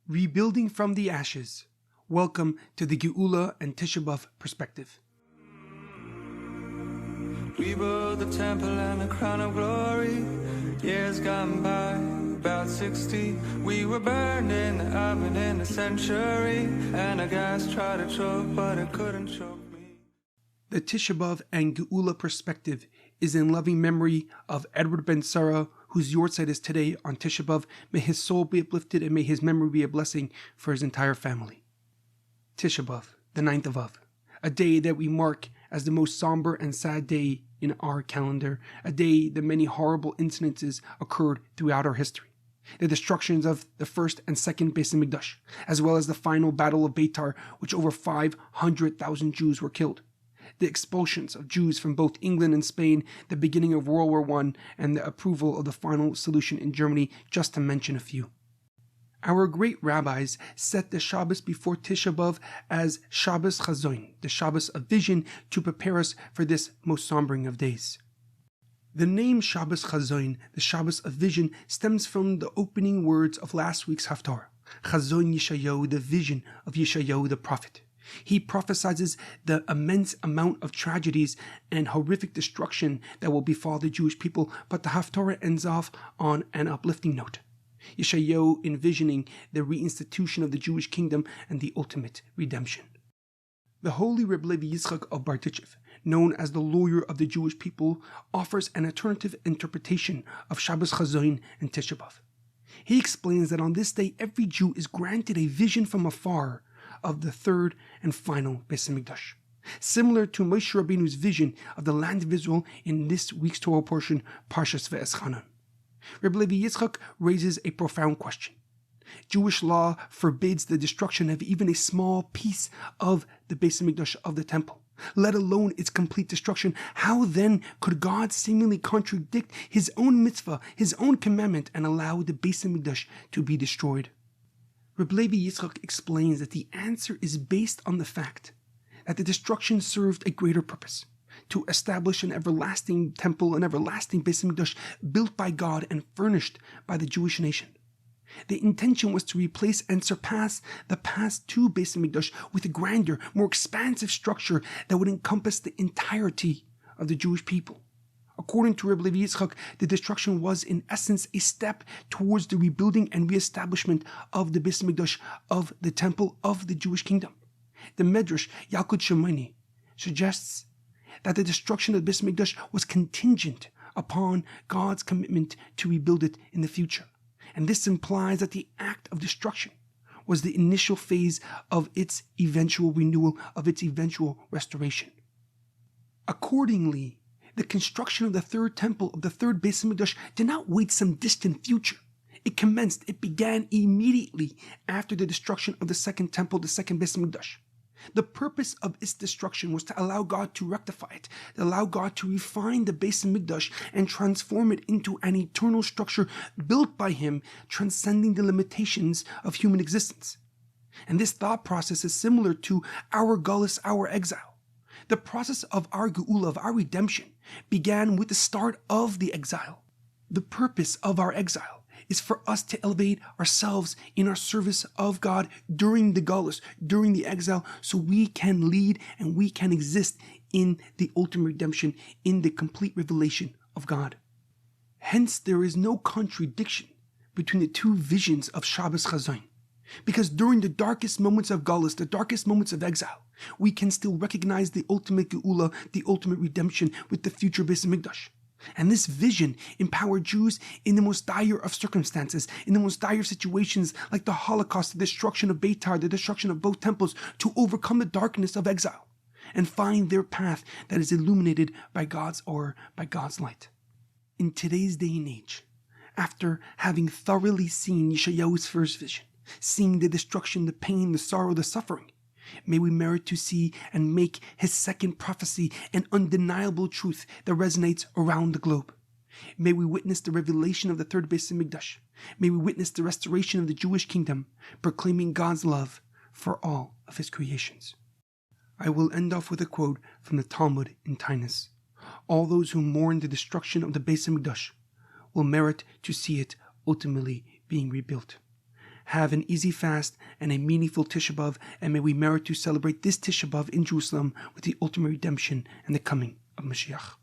Rebuilding from the ashes. Welcome to the Geula and Tisha B'Av perspective. We built the temple and the crown of glory. Years gone by, about 60. We were burned in the oven in the century, and the gas tried to choke, but it couldn't choke me. The Tisha B'Av and Geula Perspective is in loving memory of Edward Ben Sarah, whose yahrzeit is today on Tisha B'Av. May his soul be uplifted and may his memory be a blessing for his entire family. Tisha B'Av, the 9th of Av, a day that we mark as the most somber and sad day in our calendar, a day that many horrible incidences occurred throughout our history. The destructions of the first and second Beis Hamikdash, as well as the final battle of Betar, which over 500,000 Jews were killed. The expulsions of Jews from both England and Spain, the beginning of World War I, and the approval of the final solution in Germany, just to mention a few. Our great rabbis set the Shabbos before Tisha B'Av as Shabbos Chazon, the Shabbos of vision, to prepare us for this most sombering of days. The name Shabbos Chazon, the Shabbos of vision, stems from the opening words of last week's Haftarah, Chazon Yeshayahu, the vision of Yeshayahu the prophet. He prophesies the immense amount of tragedies and horrific destruction that will befall the Jewish people, but the Haftarah ends off on an uplifting note. Yeshayahu envisioning the reinstitution of the Jewish kingdom and the ultimate redemption. The holy Rebbe Levi Yitzchak of Bardichev, known as the lawyer of the Jewish people, offers an alternative interpretation of Shabbos Chazon and Tisha B'Av. He explains that on this day every Jew is granted a vision from afar of the third and final Beis Hamikdash, similar to Moshe Rabbeinu's vision of the land of Israel in this week's Torah portion, Parsha Ve'eschanan. Rebbe Levi Yitzchak raises a profound question. Jewish law forbids the destruction of even a small piece of the Beis Hamikdash, of the temple, let alone its complete destruction. How then could God seemingly contradict his own mitzvah, his own commandment, and allow the Beis Hamikdash to be destroyed? Rebbe Levi Yitzchak explains that the answer is based on the fact that the destruction served a greater purpose, to establish an everlasting temple, an everlasting Beis Hamikdash built by God and furnished by the Jewish nation. The intention was to replace and surpass the past two Beis Hamikdash with a grander, more expansive structure that would encompass the entirety of the Jewish people. According to Rebbe Levi Yitzchak, the destruction was in essence a step towards the rebuilding and reestablishment of the Beis Hamikdash, of the temple of the Jewish kingdom. The Medrash Yalkut Shemini suggests that the destruction of the Beis Hamikdash was contingent upon God's commitment to rebuild it in the future. And this implies that the act of destruction was the initial phase of its eventual renewal, of its eventual restoration. Accordingly, the construction of the third temple, of the third Beis Hamikdash, did not wait some distant future. It began immediately after the destruction of the second temple, the second Beis Hamikdash. The purpose of its destruction was to allow God to rectify it, to allow God to refine the Beis Hamikdash and transform it into an eternal structure built by Him, transcending the limitations of human existence. And this thought process is similar to our Gullus, our exile. The process of our Geula, of our redemption, began with the start of the exile. The purpose of our exile is for us to elevate ourselves in our service of God during the Gullus, during the exile, so we can lead and we can exist in the ultimate redemption, in the complete revelation of God. Hence, there is no contradiction between the two visions of Shabbos Chazon, because during the darkest moments of Gullus, the darkest moments of exile, we can still recognize the ultimate Geula, the ultimate redemption with the future Beis Hamikdash. And this vision empowered Jews in the most dire of circumstances, in the most dire situations like the Holocaust, the destruction of Betar, the destruction of both temples, to overcome the darkness of exile and find their path that is illuminated by God's aura, by God's light. In today's day and age, after having thoroughly seen Yeshayahu's first vision, seeing the destruction, the pain, the sorrow, the suffering, may we merit to see and make his second prophecy an undeniable truth that resonates around the globe. May we witness the revelation of the third Beis Hamikdash. May we witness the restoration of the Jewish kingdom, proclaiming God's love for all of his creations. I will end off with a quote from the Talmud in Tainus. All those who mourn the destruction of the Beis Hamikdash will merit to see it ultimately being rebuilt. have an easy fast and a meaningful Tisha B'Av, and may we merit to celebrate this Tisha B'Av in Jerusalem with the ultimate redemption and the coming of Mashiach.